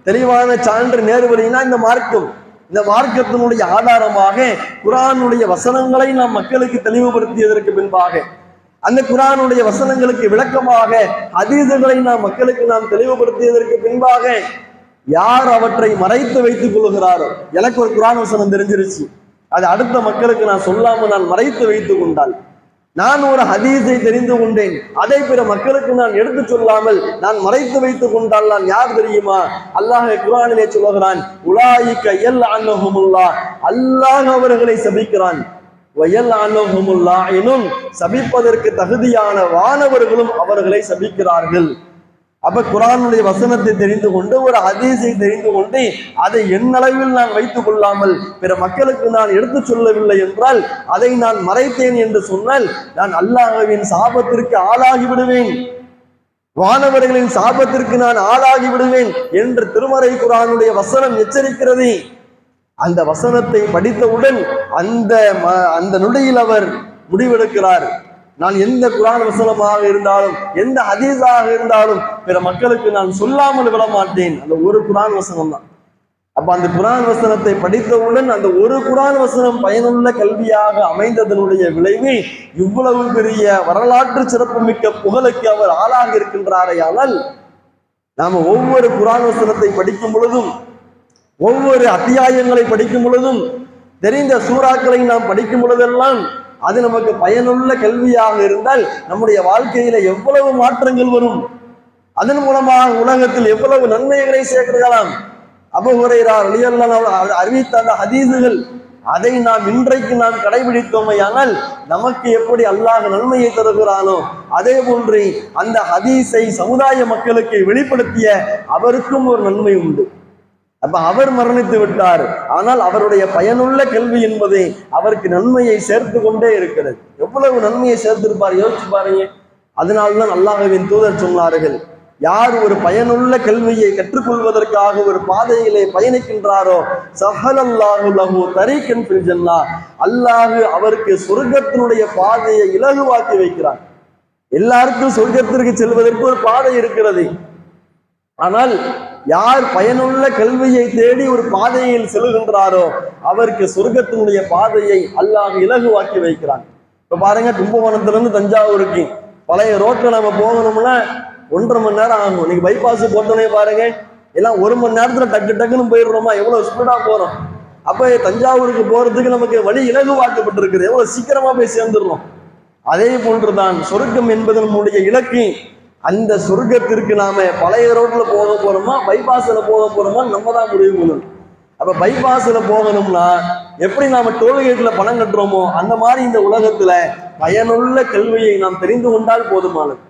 தெளிவான சான்று நேர்வழினா இந்த மார்க்கம், இந்த மார்க்கத்தினுடைய ஆதாரமாக குர்ஆனுடைய வசனங்களை நாம் மக்களுக்கு தெளிவுபடுத்தியதற்கு பின்பாக, அந்த குர்ஆனுடைய வசனங்களுக்கு விளக்கமாக ஹதீஸ்களை நாம் மக்களுக்கு நாம் தெளிவுபடுத்தியதற்கு பின்பாக யார் அவற்றை மறைத்து வைத்துக் கொள்கிறாரோ, எனக்கு ஒரு குர்ஆன் வசனம் தெரிஞ்சிருச்சு, அது அடுத்த மக்களுக்கு நான் சொல்லாமல் நான் மறைத்து வைத்துக் கொண்டால், நான் ஒரு ஹதீஸை தெரிந்து கொண்டேன், அதை பிற மக்களுக்கு நான் எடுத்து சொல்லாமல் நான் மறைத்து வைத்துக் கொண்டால் நான் யார் தெரியுமா? அல்லாஹ் குர்ஆனிலே சொல்கிறான், உலாயிக யல்அனுஹுமுல்லாஹ், அல்லாஹ் அவர்களை சபிக்கிறான். வயல்அனுஹுமுல்லாஹ், எனும் சபிப்பதற்கு தகுதியான வானவர்களும் அவர்களை சபிக்கிறார்கள். அப்ப குர்ஆனுடைய வசனத்தை தெரிந்து கொண்டு, ஒரு ஹதீஸை தெரிந்து கொண்டு அதை என்னளவில் நான் வைத்துக் கொள்ளாமல் பிற மக்களுக்கு நான் எடுத்து சொல்லவில்லை என்றால், அதை நான் மறைத்தேன் என்று சொன்னால் நான் அல்லாஹ்வின் சாபத்திற்கு ஆளாகி விடுவேன், வானவர்களின் சாபத்திற்கு நான் ஆளாகி விடுவேன் என்று திருமறை குர்ஆனுடைய வசனம் எச்சரிக்கிறது. அந்த வசனத்தை படித்தவுடன் அந்த நொடியில் அவர் முடிவெடுக்கிறார், நான் எந்த குர்ஆன் வசனமாக இருந்தாலும் எந்த ஹதீஸாக இருந்தாலும் பிற மக்களுக்கு நான் சொல்லாமல் விட மாட்டேன். அந்த ஒரு குர்ஆன் வசனம் தான். அப்ப அந்த குர்ஆன் வசனத்தை படித்தவுடன் அந்த ஒரு குர்ஆன் வசனம் பயனுள்ள கல்வியாக அமைந்ததனுடைய விளைவு இவ்வளவு பெரிய வரலாற்று சிறப்புமிக்க புகழுக்கு அவர் ஆளாக இருக்கின்றாரே. ஆனால் நாம ஒவ்வொரு குர்ஆன் வசனத்தை படிக்கும் பொழுதும், ஒவ்வொரு அத்தியாயங்களை படிக்கும் பொழுதும், தெரிந்த சூறாக்களை நாம் படிக்கும் பொழுதெல்லாம் அது நமக்கு பயனுள்ள கல்வியாக இருந்தால் நம்முடைய வாழ்க்கையில எவ்வளவு மாற்றங்கள் வரும், அதன் மூலமாக உலகத்தில் எவ்வளவு நன்மைகளை சேர்க்கலாம். அபூ ஹுரைரா ரலியல்லாஹு அன்ஹு அறிவித்த அந்த ஹதீஸுகள், அதை நாம் இன்றைக்கு நாம் கடைபிடித்தோமையானால் நமக்கு எப்படி அல்லாஹ் நன்மையை தருகிறானோ அதே போன்று அந்த ஹதீஸை சமுதாய மக்களுக்கு வெளிப்படுத்திய அவருக்கும் ஒரு நன்மை உண்டு. அப்ப அவர் மரணித்து விட்டார், ஆனால் அவருடைய பயனுள்ள கல்வி என்பது அவருக்கு நன்மையை சேர்த்து கொண்டே இருக்கிறது. எவ்வளவு நன்மையை சேர்த்திருப்பார் யோசிச்சு பாருங்க. அதனால்தான் அல்லாஹ்வின் தூதர் சொன்னார்கள், யார் ஒரு பயனுள்ள கல்வியை கற்றுக்கொள்வதற்காக ஒரு பாதையிலே பயணிக்கின்றாரோ, சஹலல்லாஹு லஹு தரீகன் ஃபில் ஜன்னah, அல்லாஹ் அவருக்கு சொர்க்கத்தினுடைய பாதையை இலகுவாக்கி வைக்கிறார். எல்லாருக்கும் சொர்க்கத்திற்கு செல்வதற்கு ஒரு பாதை இருக்கிறது. ஆனால் யார் பயனுள்ள கல்வியை தேடி ஒரு பாதையில் செல்கின்றாரோ அவருக்கு சொர்க்கத்தினுடைய பாதையை அல்லாஹ் இலகுவாக்கி வைக்கிறான். இப்ப பாருங்க, கும்பகோணத்திலிருந்து தஞ்சாவூருக்கு பழைய ரோட்ல நம்ம போகணும்னா 1.5 மணி நேரம் ஆகும். இன்னைக்கு பைபாஸ் போட்டோன்னே பாருங்க, எல்லாம் 1 மணி நேரத்துல டக்கு டக்குன்னு போயிடுறோமா, எவ்வளவு ஸ்பீடா போறோம். அப்ப தஞ்சாவூருக்கு போறதுக்கு நமக்கு வழி இலகுவாக்கப்பட்டிருக்குது, எவ்வளவு சீக்கிரமா போய் சேர்ந்துடுறோம். அதே போன்றுதான் சொர்க்கம் என்பது நம்முடைய இலக்கு. அந்த சொர்க்கத்திற்கு நாம பழைய ரோட்ல போக போறோமா, பைபாஸ்ல போக போறோமா, நம்ம தான் முடிவு பண்ணணும். அப்ப பைபாஸ்ல போகணும்னா எப்படி நாம டோல்கேட்ல பணம் கட்டுறோமோ அந்த மாதிரி இந்த உலகத்துல பயனுள்ள கல்வியை நாம் தெரிந்து கொண்டால் போதுமானது.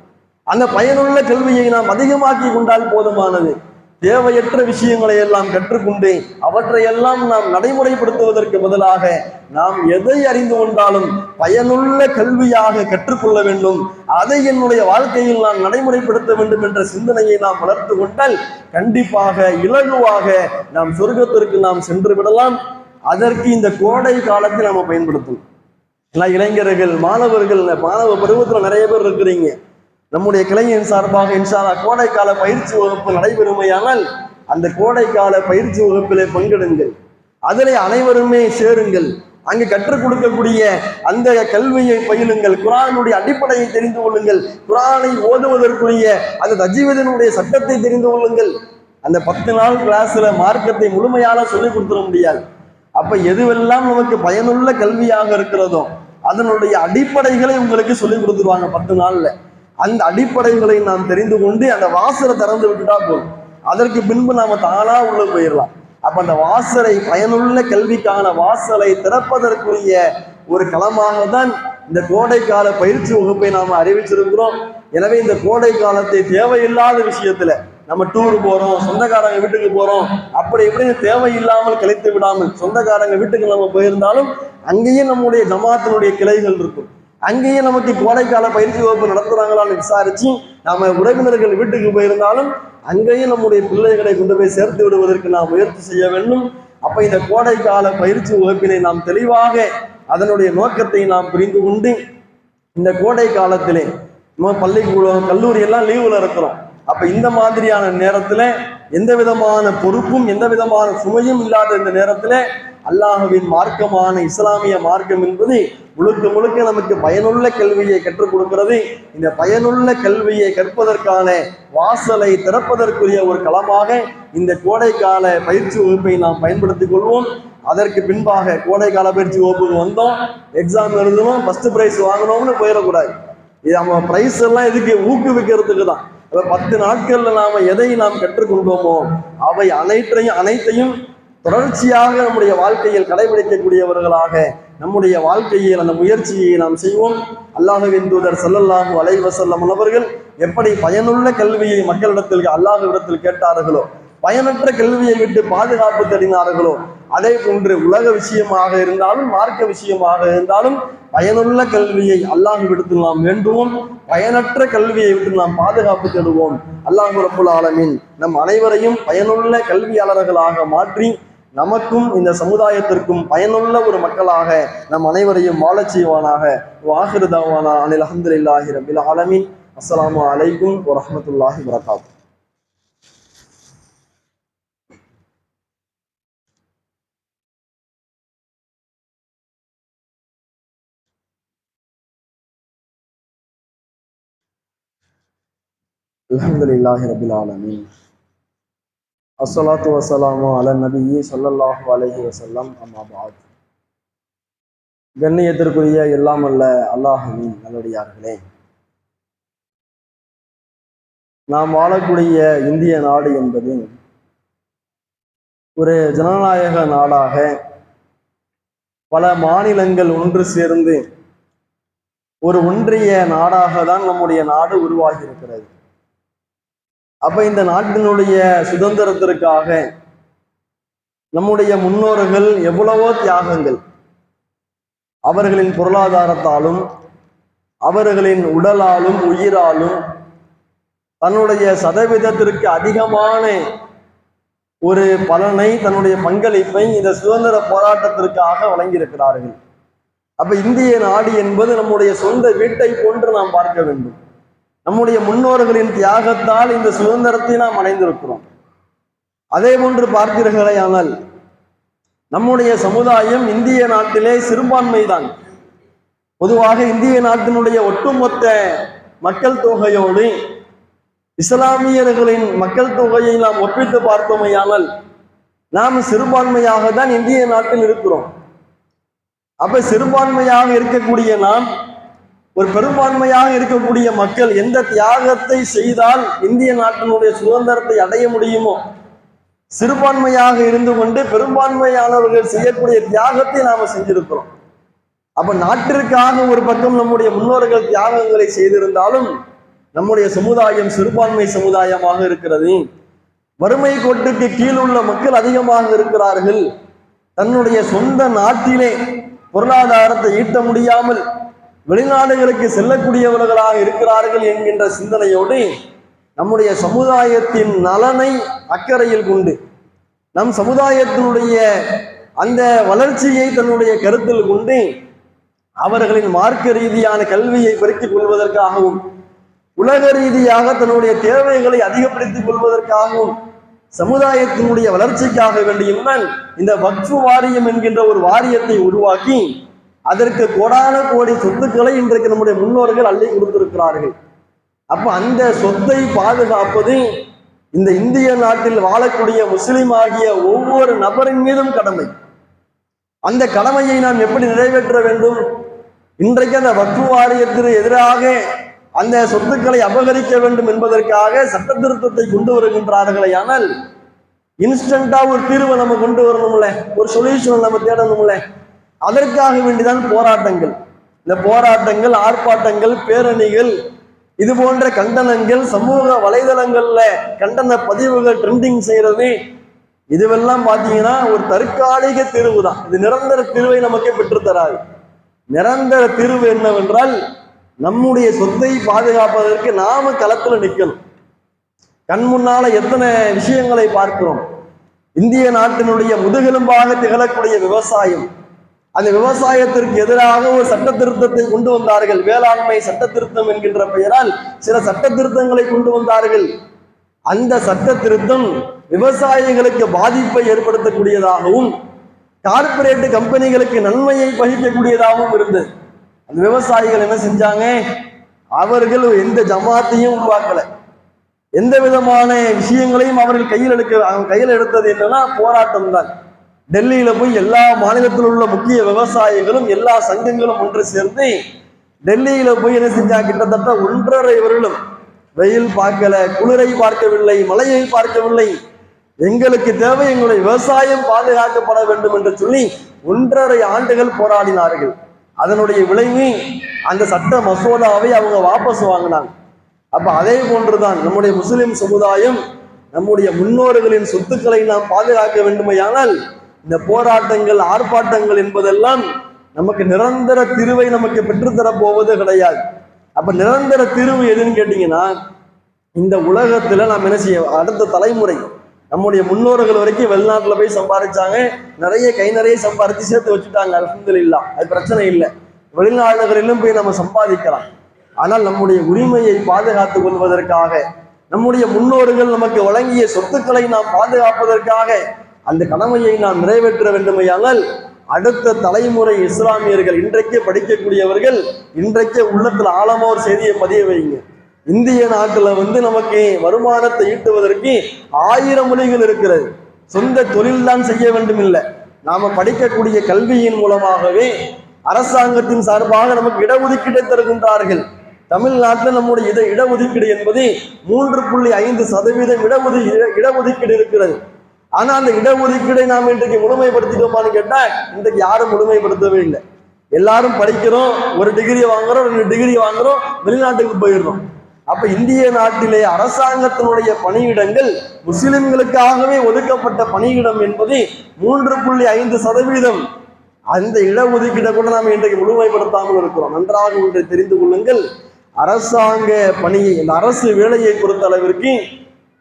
அந்த பயனுள்ள கல்வியை நாம் அதிகமாக்கி கொண்டால் போதுமானது. தேவையற்ற விஷயங்களை எல்லாம் கற்றுக்கொண்டு அவற்றையெல்லாம் நாம் நடைமுறைப்படுத்துவதற்கு பதிலாக நாம் எதை அறிந்து கொண்டாலும் பயனுள்ள கல்வியாக கற்றுக்கொள்ள வேண்டும், அதை என்னுடைய வாழ்க்கையில் நான் நடைமுறைப்படுத்த வேண்டும் என்ற சிந்தனையை நாம் வளர்த்து கொண்டால் கண்டிப்பாக இலகுவாக நாம் சொர்க்கத்திற்கு நாம் சென்று விடலாம். அதற்கு இந்த கோடை காலத்தை நம்ம பயன்படுத்தணும். எல்லாம் இளைஞர்கள், மாணவர்கள், மாணவ பருவத்தில் நிறைய பேர் இருக்கிறீங்க. நம்முடைய கிளையின் சார்பாக இன்ஷா அல்லாஹ் கோடை கால பயிற்சி வகுப்பு நடைபெறுமையானால் அந்த கோடை கால பயிற்சி வகுப்பிலே பங்கெடுங்கள். அதிலே அனைவருமே சேருங்கள். அங்கு கற்றுக் கொடுக்கக்கூடிய அந்த கல்வியை பயிலுங்கள். குர்ஆனுடைய அடிப்படையை தெரிந்து கொள்ளுங்கள். குர்ஆனை ஓதுவதற்குரிய அந்த தஜ்வீதினுடைய சட்டத்தை தெரிந்து கொள்ளுங்கள். அந்த 10 நாள் கிளாஸ்ல மார்க்கத்தை முழுமையாக சொல்லிக் கொடுத்துட முடியாது. அப்ப எதுவெல்லாம் நமக்கு பயனுள்ள கல்வியாக இருக்கிறதோ அதனுடைய அடிப்படைகளை உங்களுக்கு சொல்லிக் கொடுத்துருவாங்க 10 நாள்ல. அந்த அடிப்படைகளை நாம் தெரிந்து கொண்டு அந்த வாசலை திறந்து விட்டுட்டா போதும். அதற்கு பின்பு நாம தானா உள்ள போயிடலாம். அப்ப அந்த வாசலை, பயனுள்ள கல்விக்கான வாசலை திறப்பதற்குரிய ஒரு களமாக தான் இந்த கோடை கால பயிற்சி வகுப்பை நாம் அறிவிச்சிருக்கிறோம். எனவே இந்த கோடை காலத்தை தேவையில்லாத விஷயத்துல நம்ம டூர் போறோம், சொந்தக்காரங்க வீட்டுக்கு போறோம், அப்படி இப்படின்னு தேவையில்லாமல் கழித்து விடாமல், சொந்தக்காரங்க வீட்டுக்கு நம்ம போயிருந்தாலும் அங்கேயே நம்முடைய ஜமாத்தினுடைய கிளைகள் இருக்கும். அங்கேயே நமக்கு கோடைக்கால பயிற்சி வகுப்பு நடத்துறாங்களான்னு விசாரிச்சு நாம உறவினர்கள் வீட்டுக்கு போயிருந்தாலும் அங்கேயும் நம்முடைய பிள்ளைகளை கொண்டு போய் சேர்த்து விடுவதற்கு நாம் முயற்சி செய்ய வேண்டும். அப்ப இந்த கோடைக்கால பயிற்சி வகுப்பினை நாம் தெளிவாக அதனுடைய நோக்கத்தை நாம் புரிந்து கொண்டு இந்த கோடை காலத்திலே நம்ம பள்ளிக்கூடம், கல்லூரி எல்லாம் லீவுல இருக்கிறோம். அப்ப இந்த மாதிரியான நேரத்துல எந்த விதமான பொறுப்பும் எந்த விதமான சுமையும் இல்லாத இந்த நேரத்துல அல்லாஹ்வின் மார்க்கமான இஸ்லாமிய மார்க்கம் என்பது முழுக்க முழுக்க நமக்கு பயனுள்ள கல்வியை கற்றுக் கொடுக்கிறது. இந்த பயனுள்ள கல்வியை கற்பதற்கான வாசலை திறப்பதற்குரிய ஒரு களமாக இந்த கோடைக்கால பயிற்சி வகுப்பை நாம் பயன்படுத்திக் கொள்வோம். அதற்கு பின்பாக கோடைக்கால பயிற்சி வகுப்புக்கு வந்தோம், எக்ஸாம் எழுதணும், ஃபர்ஸ்ட் பிரைஸ் வாங்கணும்னு போயிடக்கூடாது. இது நம்ம பிரைஸ் எல்லாம் இதுக்கு ஊக்குவிக்கிறதுக்கு தான். 10 நாட்கள்ல நாம எதை நாம் கற்றுக்கொண்டோமோ அவை அனைத்தையும் தொடர்ச்சியாக நம்முடைய வாழ்க்கையில் கடைபிடிக்கக்கூடியவர்களாக நம்முடைய வாழ்க்கையில் அந்த முயற்சியை நாம் செய்வோம். அல்லாஹ்வின் தூதர் ஸல்லல்லாஹு அலைஹி வஸல்லம் அவர்கள் எப்படி பயனுள்ள கல்வியை மக்களிடத்தில் அல்லாஹ்விடத்தில் கேட்டார்களோ, பயனற்ற கல்வியை விட்டு பாதுகாப்பு தேடினார்களோ, அதே போன்று உலக விஷயமாக இருந்தாலும் மார்க்க விஷயமாக இருந்தாலும் பயனுள்ள கல்வியை அல்லாஹ்விடத்தில் நாம் வேண்டுவோம். பயனற்ற கல்வியை விட்டு நாம் பாதுகாப்பு தேடுவோம். அல்லாஹ் ரப்புல் ஆலமீன் நம் அனைவரையும் பயனுள்ள கல்வியாளர்களாக மாற்றி நமக்கும் இந்த சமுதாயத்திற்கும் பயனுள்ள ஒரு மக்களாக நம் அனைவரையும் வாழச் செய்வானாக. வாஹிரு தஅவானா அனில் அல்ஹம்துலில்லாஹி ரப்பில் ஆலமீன். அஸ்ஸலாமு அலைக்கும் வரஹ்மத்துல்லாஹி வபரகாத்துஹு. அல்ஹம்துலில்லாஹி ரப்பில் ஆலமீன். அஸ்ஸலாத்து வஸ்ஸலாமு அலா நபியி ஸல்லல்லாஹு அலைஹி வஸல்லம். அம்மா பஅத். கண்ணியத்திற்குரிய எல்லாம் அல்ல அல்லாஹ்வின் நல்லடியார்களே, நாம் வாழக்கூடிய இந்திய நாடு என்பது ஒரு ஜனநாயக நாடாக பல மாநிலங்கள் ஒன்று சேர்ந்து ஒரு ஒன்றிய நாடாக தான் நம்முடைய நாடு உருவாகி இருக்கிறது. அப்ப இந்த நாட்டினுடைய சுதந்திரத்திற்காக நம்முடைய முன்னோர்கள் எவ்வளவோ தியாகங்கள், அவர்களின் பொருளாதாரத்தாலும் அவர்களின் உடலாலும் உயிராலும் தன்னுடைய சதவீதத்திற்கு அதிகமான ஒரு பலனை, தன்னுடைய பங்களிப்பை இந்த சுதந்திர போராட்டத்திற்காக வழங்கியிருக்கிறார்கள். அப்ப இந்திய நாடு என்பது நம்முடைய சொந்த வீட்டை போன்று நாம் பார்க்க வேண்டும். நம்முடைய முன்னோர்களின் தியாகத்தால் இந்த சுதந்திரத்தை நாம் அடைந்திருக்கிறோம். அதே போன்று பார்த்தீர்களேயானால் நம்முடைய சமுதாயம் இந்திய நாட்டிலே சிறுபான்மை தான். பொதுவாக இந்திய நாட்டினுடைய ஒட்டுமொத்த மக்கள் தொகையோடு இஸ்லாமியர்களின் மக்கள் தொகையை நாம் ஒப்பிட்டு பார்த்தோமையானால் நாம் சிறுபான்மையாக தான் இந்திய நாட்டில் இருக்கிறோம். அப்ப சிறுபான்மையாக இருக்கக்கூடிய நாம் ஒரு பெரும்பான்மையாக இருக்கக்கூடிய மக்கள் எந்த தியாகத்தை செய்தால் இந்திய நாட்டினுடைய சுதந்திரத்தை அடைய முடியுமோ, சிறுபான்மையாக இருந்து கொண்டு பெரும்பான்மையானவர்கள் செய்யக்கூடிய தியாகத்தை நாம செஞ்சிருக்கிறோம். அப்ப நாட்டிற்காக ஒரு பக்கம் நம்முடைய முன்னோர்கள் தியாகங்களை செய்திருந்தாலும் நம்முடைய சமுதாயம் சிறுபான்மை சமுதாயமாக இருக்கிறது. வறுமை கோட்டுக்கு கீழுள்ள மக்கள் அதிகமாக இருக்கிறார்கள். தன்னுடைய சொந்த நாட்டிலே பொருளாதாரத்தை ஈட்ட முடியாமல் வெளிநாடுகளுக்கு செல்லக்கூடியவர்களாக இருக்கிறார்கள் என்கின்ற சிந்தனையோடு நம்முடைய சமுதாயத்தின் நலனை அக்கறையில் கொண்டு நம் சமுதாயத்தினுடைய அந்த வளர்ச்சியை தன்னுடைய கருத்தில் கொண்டு அவர்களின் மார்க்க ரீதியான கல்வியை பெருக்கிக் கொள்வதற்காகவும் உலக ரீதியாக தன்னுடைய தேவைகளை அதிகப்படுத்திக் கொள்வதற்காகவும் சமுதாயத்தினுடைய வளர்ச்சிக்காக வேண்டியுடன் இந்த வக்ஃபு வாரியம் என்கின்ற ஒரு வாரியத்தை உருவாக்கி அதற்கு கோடான கோடி சொத்துக்களை இன்றைக்கு நம்முடைய முன்னோர்கள் அள்ளி கொடுத்திருக்கிறார்கள். அப்ப அந்த சொத்தை பாதுகாப்பது இந்த இந்திய நாட்டில் வாழக்கூடிய முஸ்லிம் ஆகிய ஒவ்வொரு நபரின் மீதும் கடமை. அந்த கடமையை நாம் எப்படி நிறைவேற்ற வேண்டும்? இன்றைக்கு அந்த வக்ஃபு வாரியத்திற்கு எதிராக அந்த சொத்துக்களை அபகரிக்க வேண்டும் என்பதற்காக சட்ட திருத்தத்தை கொண்டு வருகின்றார்களே, ஆனால் இன்ஸ்டன்டா ஒரு தீர்வை நம்ம கொண்டு வரணும்ல, ஒரு சொல்யூஷன் நம்ம தேடணும்ல. அதற்காக வேண்டிதான் போராட்டங்கள். இந்த போராட்டங்கள், ஆர்ப்பாட்டங்கள், பேரணிகள், இது போன்ற கண்டனங்கள், சமூக வலைதளங்கள்ல கண்டன பதிவுகள் ட்ரெண்டிங் செய்யறது, இதுவெல்லாம் பார்த்தீங்கன்னா ஒரு தற்காலிக தீர்வு தான். இது நிரந்தர தீர்வை நமக்கே பெற்றுத்தராது. நிரந்தர தீர்வு என்னவென்றால் நம்முடைய சொத்தை பாதுகாப்பதற்கு நாம களத்துல நிற்கணும். கண் முன்னால எத்தனை விஷயங்களை பார்க்கிறோம். இந்திய நாட்டினுடைய முதுகெலும்பாக திகழக்கூடிய விவசாயம், அந்த விவசாயத்திற்கு எதிராக ஒரு சட்ட திருத்தத்தை கொண்டு வந்தார்கள். வேளாண்மை சட்ட திருத்தம் என்கின்ற பெயரால் சில சட்ட திருத்தங்களை கொண்டு வந்தார்கள். அந்த சட்ட திருத்தம் விவசாயிகளுக்கு பாதிப்பை ஏற்படுத்தக்கூடியதாகவும் கார்ப்பரேட் கம்பெனிகளுக்கு நன்மையை பகிக்கக்கூடியதாகவும் இருந்தது. அந்த விவசாயிகள் என்ன செஞ்சாங்க? அவர்கள் எந்த ஜமாத்தையும் உருவாக்கல, எந்த விதமான விஷயங்களையும் அவர்கள் கையில் எடுத்தது என்னன்னா போராட்டம் தான். டெல்லியில போய் எல்லா மாநிலத்தில் உள்ள முக்கிய விவசாயிகளும் எல்லா சங்கங்களும் ஒன்று சேர்ந்து டெல்லியில போய் என்ன செஞ்சாங்க? கிட்டத்தட்ட 1.5 வருடம் வெயில் பார்க்கல, குளிரை பார்க்கவில்லை, மழையை பார்க்கவில்லை. எங்களுக்கு தேவை எங்களுடைய விவசாயம் பாதுகாக்கப்பட வேண்டும் என்று சொல்லி 1.5 ஆண்டுகள் போராடினார்கள். அதனுடைய விளைவு அந்த சட்ட மசோதாவை அவங்க வாபஸ் வாங்கினாங்க. அப்ப அதே போன்றுதான் நம்முடைய முஸ்லிம் சமுதாயம், நம்முடைய முன்னோர்களின் சொத்துக்களை நாம் பாதுகாக்க வேண்டுமையானால் இந்த போராட்டங்கள், ஆர்ப்பாட்டங்கள் என்பதெல்லாம் நமக்கு நிரந்தர தீர்வை நமக்கு பெற்றுத்தரப் போவது கிடையாது. அப்ப நிரந்தர தீர்வு எதுன்னு கேட்டீங்கன்னா, இந்த உலகத்துல நாம் என்ன செய்ய, அடுத்த தலைமுறை நம்முடைய முன்னோர்கள் வரைக்கும் வெளிநாட்டுல போய் சம்பாதிச்சாங்க, நிறைய சம்பாதிச்சு சேர்த்து வச்சுட்டாங்க. அல்ஹம்துலில்லாஹ், அது பிரச்சனை இல்லை. வெளிநாடுகளிலும் போய் நம்ம சம்பாதிக்கலாம். ஆனால் நம்முடைய உரிமையை பாதுகாத்துக் கொள்வதற்காக, நம்முடைய முன்னோர்கள் நமக்கு வழங்கிய சொத்துக்களை நாம் பாதுகாப்பதற்காக அந்த கடமையை நாம் நிறைவேற்ற வேண்டுமையானால் அடுத்த தலைமுறை இஸ்லாமியர்கள், இன்றைக்கே படிக்கக்கூடியவர்கள், இன்றைக்கே உள்ளத்துல ஆழமா ஒரு செய்தியை பதிய வைங்க. இந்திய நாட்டுல நமக்கு வருமானத்தை ஈட்டுவதற்கு 1000 மொழிகள் இருக்கிறது. சொந்த தொழில் தான் செய்ய வேண்டும் இல்லை, நாம படிக்கக்கூடிய கல்வியின் மூலமாகவே அரசாங்கத்தின் சார்பாக நமக்கு இடஒதுக்கீட்டை தருகின்றார்கள். தமிழ்நாட்டில் நம்முடைய இடஒதுக்கீடு என்பது 3.5% இடஒதுக்கீடு இருக்கிறது. ஆனா அந்த இடஒதுக்கீடை நாம் இன்றைக்கு முழுமைப்படுத்திட்டோமான்னு கேட்டா இன்றைக்கு யாரும் முழுமைப்படுத்தவே இல்லை. எல்லாரும் படிக்கிறோம், ஒரு டிகிரி வாங்குறோம், 2 டிகிரி வாங்குறோம், வெளிநாட்டுக்கு போயிடுறோம். அப்ப இந்திய நாட்டிலே அரசாங்கத்தினுடைய பணியிடங்கள் முஸ்லிம்களுக்காகவே ஒதுக்கப்பட்ட பணியிடம் என்பது 3.5%. அந்த இடஒதுக்கீடை கூட நாம் இன்றைக்கு முழுமைப்படுத்தாமல் இருக்கிறோம். நன்றாக ஒன்றை தெரிந்து கொள்ளுங்கள், அரசாங்க பணியை, இந்த அரசு வேலையை பொறுத்த அளவிற்கு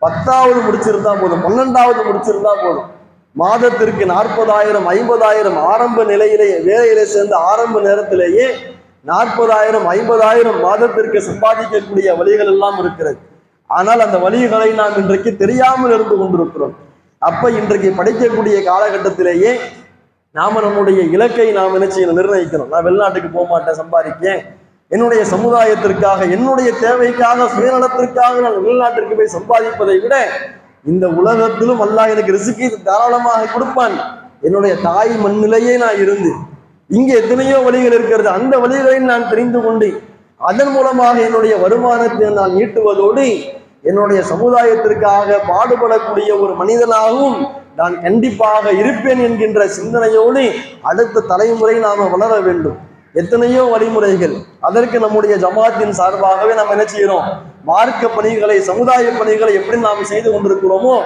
10வது முடிச்சிருந்தா போதும், 12வது முடிச்சிருந்தா போதும், மாதத்திற்கு 40,000 50,000 ஆரம்ப நிலையிலே வேலையிலே சேர்ந்த ஆரம்ப நேரத்திலேயே 40,000 50,000 மாதத்திற்கு சம்பாதிக்கக்கூடிய வழிகள் எல்லாம் இருக்கிறது. ஆனால் அந்த வழிகளை நாம் இன்றைக்கு தெரியாமல் இருந்து கொண்டிருக்கிறோம். அப்ப இன்றைக்கு படிக்கக்கூடிய காலகட்டத்திலேயே நாம நம்முடைய இலக்கை நாம் என்ன செய்யணும், நிர்ணயிக்கணும். நான் வெளிநாட்டுக்கு போக மாட்டேன், சம்பாதிக்கேன், என்னுடைய சமுதாயத்திற்காக, என்னுடைய தேவைக்காக, சுயநலத்திற்காக நான் வெளிநாட்டிற்கு போய் சம்பாதிப்பதை விட இந்த உலகத்திலும் அல்லாஹ் எனக்கு ரிஸ்கை தாராளமாக கொடுப்பான். என்னுடைய தாய் மண்ணிலேயே நான் இருந்து இங்கே எத்தனையோ வழிகள் இருக்கிறது, அந்த வழிகளை நான் தெரிந்து கொண்டு அதன் மூலமாக என்னுடைய வருமானத்தை நான் ஈட்டுவதோடு என்னுடைய சமுதாயத்திற்காக பாடுபடக்கூடிய ஒரு மனிதனாகவும் நான் கண்டிப்பாக இருப்பேன் என்கின்ற சிந்தனையோடு அடுத்த தலைமுறை நாம வளர வேண்டும். எத்தனையோ வழிமுறைகள், அதற்கு நம்முடைய ஜமாத்தின் சார்பாகவே நாம் என்ன செய்யறோம், மார்க்க பணிகளை, சமுதாய பணிகளை எப்படி நாம் செய்து கொண்டிருக்கிறோமோ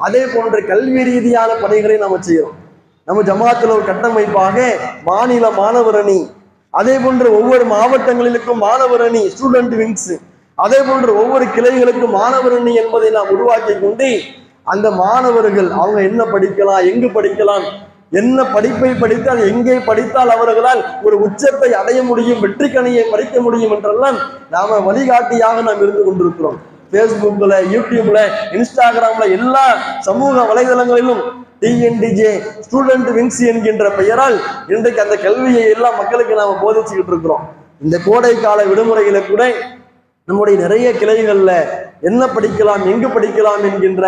அதே போன்ற கல்வி ரீதியான பணிகளை நாம் செய்யறோம். நம்ம ஜமாத்தில் ஒரு கட்டமைப்பாக மாநில மாணவர் அணி, அதே போன்று ஒவ்வொரு மாவட்டங்களிலும் மாணவர் அணி, ஸ்டூடெண்ட் விங்ஸ், அதே போன்று ஒவ்வொரு கிளைகளுக்கும் மாணவர் அணி என்பதை நாம் உருவாக்கி கொண்டு அந்த மாணவர்கள் அவங்க என்ன படிக்கலாம், எங்கு படிக்கலாம், என்ன படிப்பை படித்தால் எங்கே படித்தால் அவர்களால் ஒரு உச்சத்தை அடைய முடியும், வெற்றி கனியை பறிக்க முடியும் என்றெல்லாம் நாம வழிகாட்டியாக நாம் இருந்து கொண்டிருக்கிறோம். பேஸ்புக்ல, யூடியூப்ல, இன்ஸ்டாகிராம்ல எல்லா சமூக வலைதளங்களிலும் டிஎன்டிஜே ஸ்டூடெண்ட் விங்ஸ் என்கின்ற பெயரால் இன்றைக்கு அந்த கல்வியை எல்லாம் மக்களுக்கு நாம போதிச்சுக்கிட்டு இருக்கிறோம். இந்த கோடை கால விடுமுறையில கூட நம்முடைய நிறைய கிளைகள்ல என்ன படிக்கலாம், எங்கு படிக்கலாம் என்கின்ற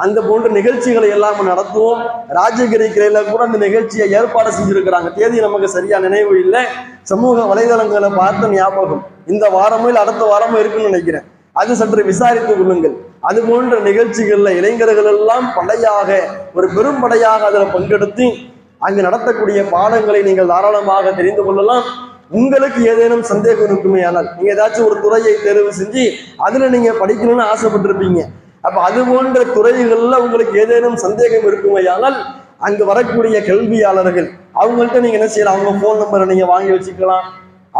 அந்த போன்ற நிகழ்ச்சிகளை எல்லாம் நடத்துவோம். ராஜகிரி கிளையில கூட அந்த நிகழ்ச்சியை ஏற்பாடு செஞ்சிருக்கிறாங்க. தேதி நமக்கு சரியா நினைவு இல்லை. சமூக வலைதளங்களை பார்த்த ஞாபகம் இந்த வாரமோ இல்லை அடுத்த வாரமோ இருக்குன்னு நினைக்கிறேன். அது சற்று விசாரித்துக் கொள்ளுங்கள். அது போன்ற நிகழ்ச்சிகள்ல இளைஞர்கள் எல்லாம் படையாக, ஒரு பெரும் படையாக அதில் பங்கெடுத்து அங்கு நடத்தக்கூடிய பாடங்களை நீங்கள் தாராளமாக தெரிந்து கொள்ளலாம். உங்களுக்கு ஏதேனும் சந்தேகம் இருக்குமே ஆனால் நீங்க ஏதாச்சும் ஒரு துறையை தேர்வு செஞ்சு அதுல நீங்க படிக்கணும்னு ஆசைப்பட்டிருப்பீங்க. அப்ப அது போன்ற துறைகள்ல உங்களுக்கு ஏதேனும் சந்தேகம் இருக்குமே ஆனால் அங்கு வரக்கூடிய கல்வியாளர்கள் அவங்கள்ட்ட நீங்க என்ன செய்யலாம், அவங்க போன் நம்பரை நீங்க வாங்கி வச்சுக்கலாம்.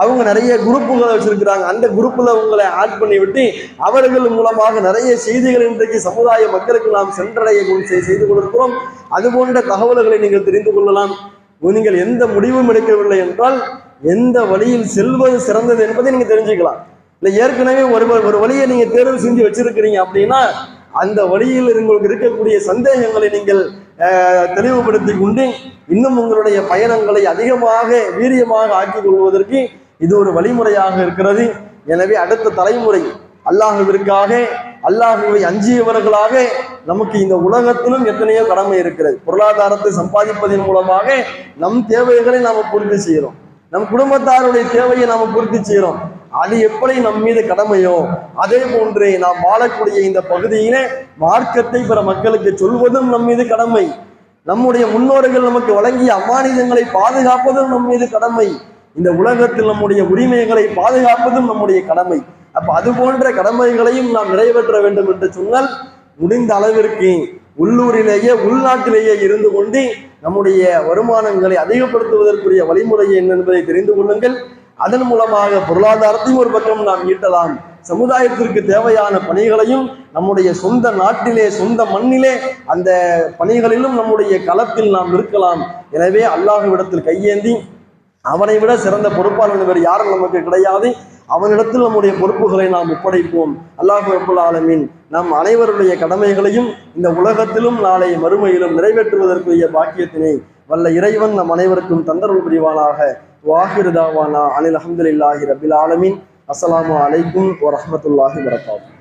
அவங்க நிறைய குரூப்புகளை வச்சிருக்கிறாங்க. அந்த குரூப்ல உங்களை ஆட் பண்ணி விட்டு அவர்கள் மூலமாக நிறைய செய்திகள் இன்றைக்கு சமுதாய மக்களுக்கு நாம் சென்றடைய செய்து கொண்டிருக்கிறோம். அது போன்ற தகவல்களை நீங்கள் தெரிந்து கொள்ளலாம். நீங்கள் எந்த முடிவும் எடுக்கவில்லை என்றால் எந்த வழியில் செல்வது சிறந்தது என்பதை நீங்க தெரிஞ்சுக்கலாம். இல்லை ஏற்கனவே ஒரு வழியை நீங்க தேர்வு செஞ்சு வச்சிருக்கிறீங்க அப்படின்னா அந்த வழியில் உங்களுக்கு இருக்கக்கூடிய சந்தேகங்களை நீங்கள் தெளிவுபடுத்தி கொண்டு இன்னும் உங்களுடைய பயணங்களை அதிகமாக வீரியமாக ஆக்கிக் கொள்வதற்கு இது ஒரு வழிமுறையாக இருக்கிறது. எனவே அடுத்த தலைமுறை அல்லாஹுவிற்காக, அல்லாஹுவை அஞ்சியவர்களாக நமக்கு இந்த உலகத்திலும் எத்தனையோ கடமை இருக்கிறது. பொருளாதாரத்தை சம்பாதிப்பதன் மூலமாக நம் தேவைகளை நாம பூர்த்தி செய்கிறோம், நம் குடும்பத்தாருடைய தேவையை நாம பூர்த்தி செய்கிறோம். அது எப்படி நம் மீது கடமையோ அதே போன்று நாம் வாழக்கூடிய இந்த பகுதியில மார்க்கத்தை பிற மக்களுக்கு சொல்வதும் நம் மீது கடமை. நம்முடைய முன்னோர்கள் நமக்கு வழங்கிய அமானிதங்களை பாதுகாப்பதும் நம் மீது கடமை. இந்த உலகத்தில் நம்முடைய உரிமைகளை பாதுகாப்பதும் நம்முடைய கடமை. அப்ப அது போன்ற கடமைகளையும் நாம் நிறைவேற்ற வேண்டும் என்று சொன்னால் முடிந்த அளவிற்கு உள்ளூரிலேயே உள்நாட்டிலேயே இருந்து கொண்டு நம்முடைய வருமானங்களை அதிகப்படுத்துவதற்குரிய வழிமுறை என்ன என்பதை தெரிந்து கொள்ளுங்கள். அதன் மூலமாக பொருளாதாரத்தையும் ஒரு பக்கம் நாம் ஈட்டலாம். சமுதாயத்திற்கு தேவையான பணிகளையும் நம்முடைய சொந்த நாட்டிலே, சொந்த மண்ணிலே அந்த பணிகளிலும் நம்முடைய களத்தில் நாம் இருக்கலாம். எனவே அல்லாஹ்விடத்தில் கையேந்தி அவனை விட சிறந்த பொறுப்பாளர் வேறு யாரும் நமக்கு கிடையாது. அவனிடத்தில் நம்முடைய பொறுப்புகளை நாம் ஒப்படைப்போம். அல்லாஹ் ரப்பல் ஆலமீன் நம் அனைவருடைய கடமைகளையும் இந்த உலகத்திலும் நாளை மறுமையிலும் நிறைவேற்றுவதற்குரிய பாக்கியத்தினை வல்ல இறைவன் நம் அனைவருக்கும் தந்தருள் புரிவானாக. வாஹிரு தாவானா அனில் அல்ஹம்துலில்லாஹி ரப்பில் ஆலமீன். அஸ்ஸலாமு அலைக்கும் வரஹ்மத்துல்லாஹி வபரகாத்துஹு.